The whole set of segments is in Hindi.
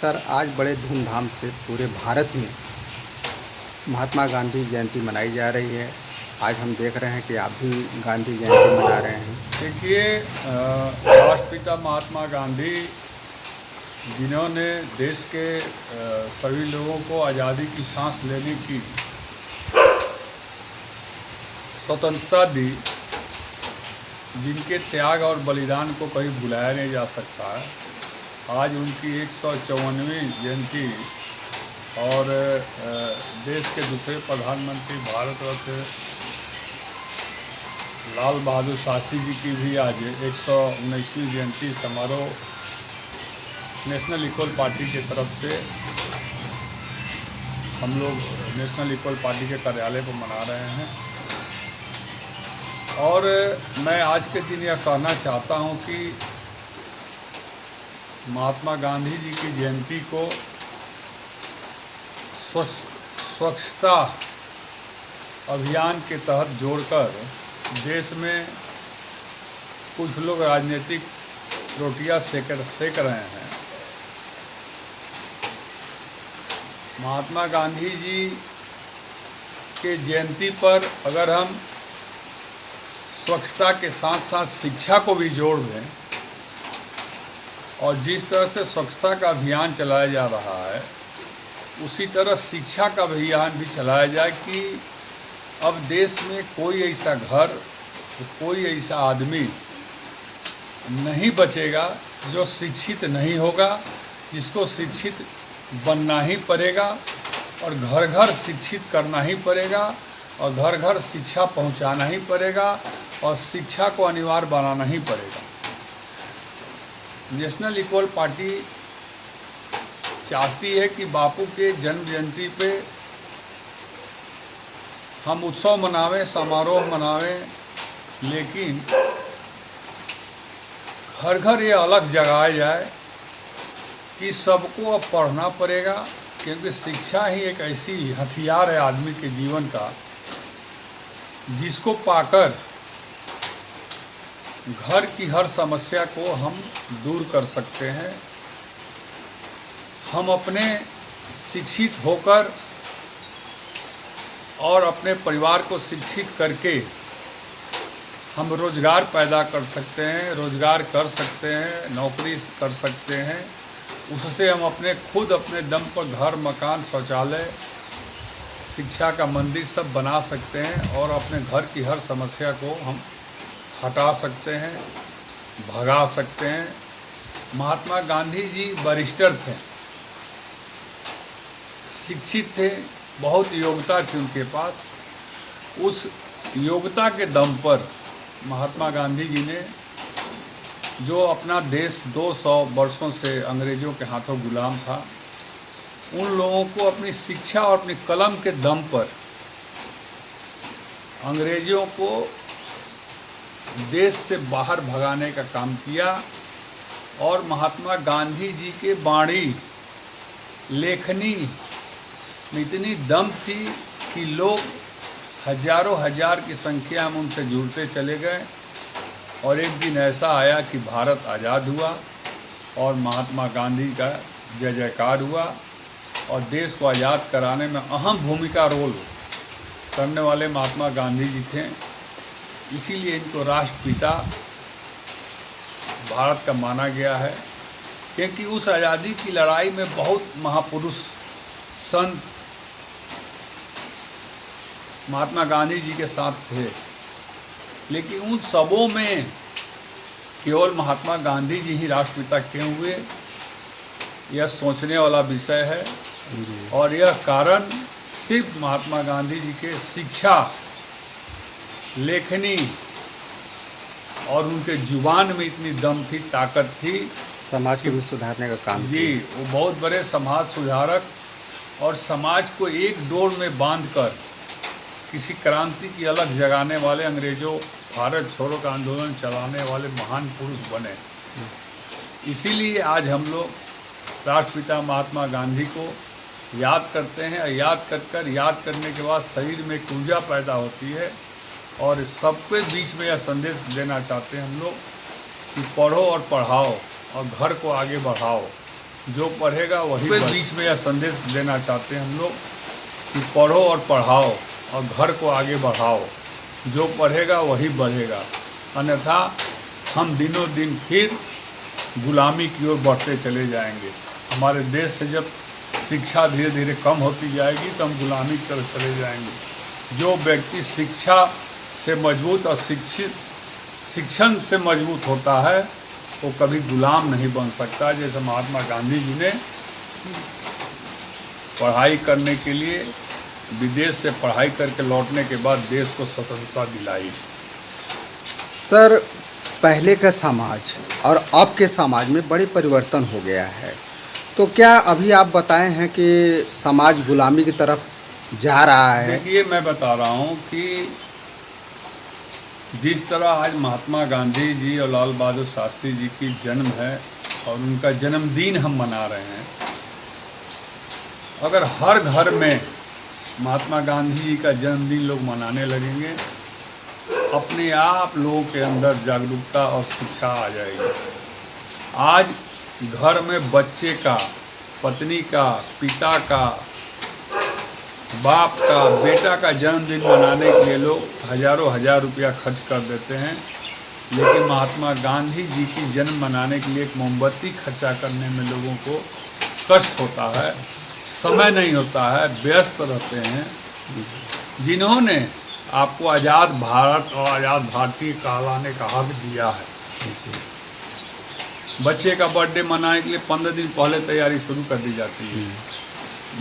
सर, आज बड़े धूमधाम से पूरे भारत में महात्मा गांधी जयंती मनाई जा रही है। आज हम देख रहे हैं कि आप भी गांधी जयंती मना रहे हैं। देखिए, राष्ट्रपिता महात्मा गांधी जिन्होंने देश के सभी लोगों को आज़ादी की सांस लेने की स्वतंत्रता दी, जिनके त्याग और बलिदान को कभी भुलाया नहीं जा सकता है, आज उनकी 154वीं जयंती और देश के दूसरे प्रधानमंत्री भारत रत्न लाल बहादुर शास्त्री जी की भी आज 119वीं जयंती समारोह नेशनल इक्वल पार्टी की तरफ से हम लोग नेशनल इक्वल पार्टी के कार्यालय पर मना रहे हैं। और मैं आज के दिन यह कहना चाहता हूं कि महात्मा गांधी जी की जयंती को स्वच्छता अभियान के तहत जोड़कर देश में कुछ लोग राजनीतिक रोटियां सेक रहे हैं। महात्मा गांधी जी के जयंती पर अगर हम स्वच्छता के साथ साथ शिक्षा को भी जोड़ दें और जिस तरह से स्वच्छता का अभियान चलाया जा रहा है, उसी तरह शिक्षा का अभियान भी चलाया जाए कि अब देश में कोई ऐसा घर, कोई ऐसा आदमी नहीं बचेगा जो शिक्षित नहीं होगा, जिसको शिक्षित बनना ही पड़ेगा और घर घर शिक्षित करना ही पड़ेगा और घर घर शिक्षा पहुंचाना ही पड़ेगा और शिक्षा को अनिवार्य बनाना ही पड़ेगा। नेशनल इक्वल पार्टी चाहती है कि बापू के जन्म जयंती पे हम उत्सव मनावें, समारोह मनावें, लेकिन घर घर ये अलग जगाया जाए कि सबको अब पढ़ना पड़ेगा, क्योंकि शिक्षा ही एक ऐसी हथियार है आदमी के जीवन का, जिसको पाकर घर की हर समस्या को हम दूर कर सकते हैं। हम अपने शिक्षित होकर और अपने परिवार को शिक्षित करके हम रोज़गार पैदा कर सकते हैं, रोज़गार कर सकते हैं, नौकरी कर सकते हैं। उससे हम अपने दम पर घर, मकान, शौचालय, शिक्षा का मंदिर सब बना सकते हैं और अपने घर की हर समस्या को हम हटा सकते हैं, भगा सकते हैं। महात्मा गांधी जी बैरिस्टर थे, शिक्षित थे, बहुत योग्यता थी उनके पास। उस योग्यता के दम पर महात्मा गांधी जी ने जो अपना देश 200 वर्षों से अंग्रेज़ों के हाथों गुलाम था, उन लोगों को अपनी शिक्षा और अपनी कलम के दम पर अंग्रेज़ों को देश से बाहर भगाने का काम किया। और महात्मा गांधी जी के वाणी, लेखनी में इतनी दम थी कि लोग हजारों हजार की संख्या में उनसे जुड़ते चले गए। और एक दिन ऐसा आया कि भारत आज़ाद हुआ और महात्मा गांधी का जय जयकार हुआ और देश को आज़ाद कराने में अहम भूमिका रोल करने वाले महात्मा गांधी जी थे। इसीलिए इनको राष्ट्रपिता भारत का माना गया है, क्योंकि उस आज़ादी की लड़ाई में बहुत महापुरुष संत महात्मा गांधी जी के साथ थे, लेकिन उन सबों में केवल महात्मा गांधी जी ही राष्ट्रपिता क्यों हुए, यह सोचने वाला विषय है। और यह कारण सिर्फ महात्मा गांधी जी के शिक्षा, लेखनी और उनके जुबान में इतनी दम थी, ताकत थी। समाज को भी सुधारने का काम जी, वो बहुत बड़े समाज सुधारक और समाज को एक डोर में बांधकर किसी क्रांति की अलग जगाने वाले, अंग्रेज़ों भारत छोड़ो का आंदोलन चलाने वाले महान पुरुष बने। इसीलिए आज हम लोग राष्ट्रपिता महात्मा गांधी को याद करते हैं। याद करने के बाद शरीर में एक ऊर्जा पैदा होती है और सबके बीच में यह संदेश देना चाहते हैं हम लोग कि पढ़ो और पढ़ाओ और घर को आगे बढ़ाओ। जो पढ़ेगा वही। बीच में यह संदेश देना चाहते हैं हम लोग कि पढ़ो और पढ़ाओ और घर को आगे बढ़ाओ। जो पढ़ेगा वही बढ़ेगा, अन्यथा हम दिनों दिन फिर गुलामी की ओर बढ़ते चले जाएंगे। हमारे देश से जब शिक्षा धीरे धीरे कम होती जाएगी तो हम गुलामी की तरफ चले जाएंगे। जो व्यक्ति शिक्षा से मजबूत और शिक्षण से मजबूत होता है वो कभी गुलाम नहीं बन सकता। जैसे महात्मा गांधी जी ने पढ़ाई करने के लिए विदेश से पढ़ाई करके लौटने के बाद देश को स्वतंत्रता दिलाई। सर, पहले का समाज और अब के समाज में बड़े परिवर्तन हो गया है, तो क्या अभी आप बताए हैं कि समाज गुलामी की तरफ जा रहा है? देखिए, मैं बता रहा हूँ कि जिस तरह आज महात्मा गांधी जी और लाल बहादुर शास्त्री जी की जन्म है और उनका जन्मदिन हम मना रहे हैं, अगर हर घर में महात्मा गांधी जी का जन्मदिन लोग मनाने लगेंगे, अपने आप लोगों के अंदर जागरूकता और शिक्षा आ जाएगी। आज घर में बच्चे का, पत्नी का, पिता का, बाप का, बेटा का जन्मदिन मनाने के लिए लोग हजारों हजार रुपया खर्च कर देते हैं, लेकिन महात्मा गांधी जी की जन्म मनाने के लिए एक मोमबत्ती खर्चा करने में लोगों को कष्ट होता है, समय नहीं होता है, व्यस्त रहते हैं। जिन्होंने आपको आज़ाद भारत और आज़ाद भारतीय कहलाने का हक दिया है, बच्चे का बर्थडे मनाने के लिए 15 दिन पहले तैयारी शुरू कर दी जाती है।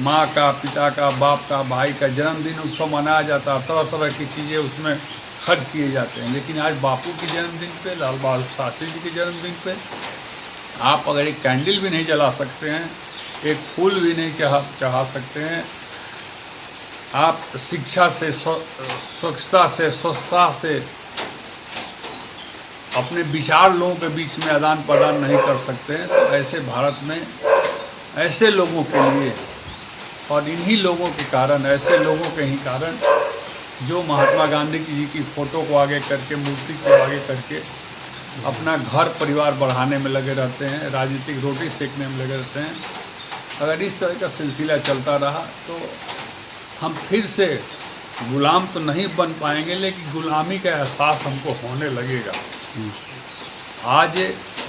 माँ का, पिता का, बाप का, भाई का जन्मदिन उत्सव मनाया जाता है, तरह तरह की चीज़ें उसमें खर्च किए जाते हैं। लेकिन आज बापू के जन्मदिन पे, लाल बहादुर शास्त्री जी के जन्मदिन पे आप अगर एक कैंडल भी नहीं जला सकते हैं, एक फूल भी नहीं चढ़ा सकते हैं, आप शिक्षा से, स्वच्छता से, स्वच्छता से अपने विचार लोगों के बीच में आदान प्रदान नहीं कर सकते हैं, तो ऐसे भारत में ऐसे लोगों के लिए और इन्हीं लोगों के कारण, ऐसे लोगों के ही कारण जो महात्मा गांधी जी की फ़ोटो को आगे करके, मूर्ति को आगे करके अपना घर परिवार बढ़ाने में लगे रहते हैं, राजनीतिक रोटी सेकने में लगे रहते हैं, अगर इस तरह का सिलसिला चलता रहा तो हम फिर से गुलाम तो नहीं बन पाएंगे, लेकिन गुलामी का एहसास हमको होने लगेगा। आज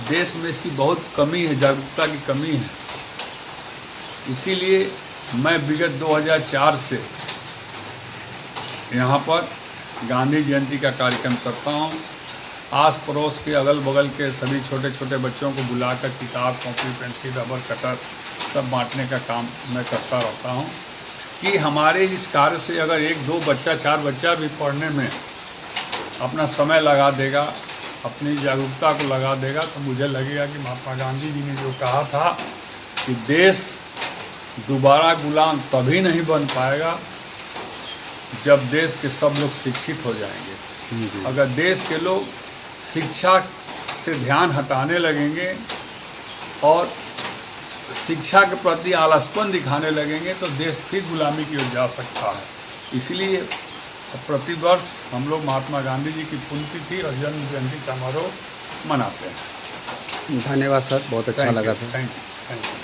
देश में इसकी बहुत कमी है, जागरूकता की कमी है। इसीलिए मैं विगत 2004 से यहाँ पर गांधी जयंती का कार्यक्रम करता हूँ। आस पड़ोस के, अगल बगल के सभी छोटे छोटे बच्चों को बुलाकर किताब, कॉपी, पेंसिल, रबर, कटर सब बांटने का काम मैं करता रहता हूँ कि हमारे इस कार्य से अगर 1, 2 बच्चा, 4 बच्चा भी पढ़ने में अपना समय लगा देगा, अपनी जागरूकता को लगा देगा, तो मुझे लगेगा कि महात्मा गांधी जी ने जो कहा था कि देश दोबारा गुलाम तभी नहीं बन पाएगा जब देश के सब लोग शिक्षित हो जाएंगे। अगर देश के लोग शिक्षा से ध्यान हटाने लगेंगे और शिक्षा के प्रति आलसपन दिखाने लगेंगे तो देश फिर गुलामी की ओर जा सकता है। इसलिए प्रतिवर्ष हम लोग महात्मा गांधी जी की पुण्यतिथि और जन्म जयंती समारोह मनाते हैं। धन्यवाद सर, बहुत अच्छा लगा सर। Thank you.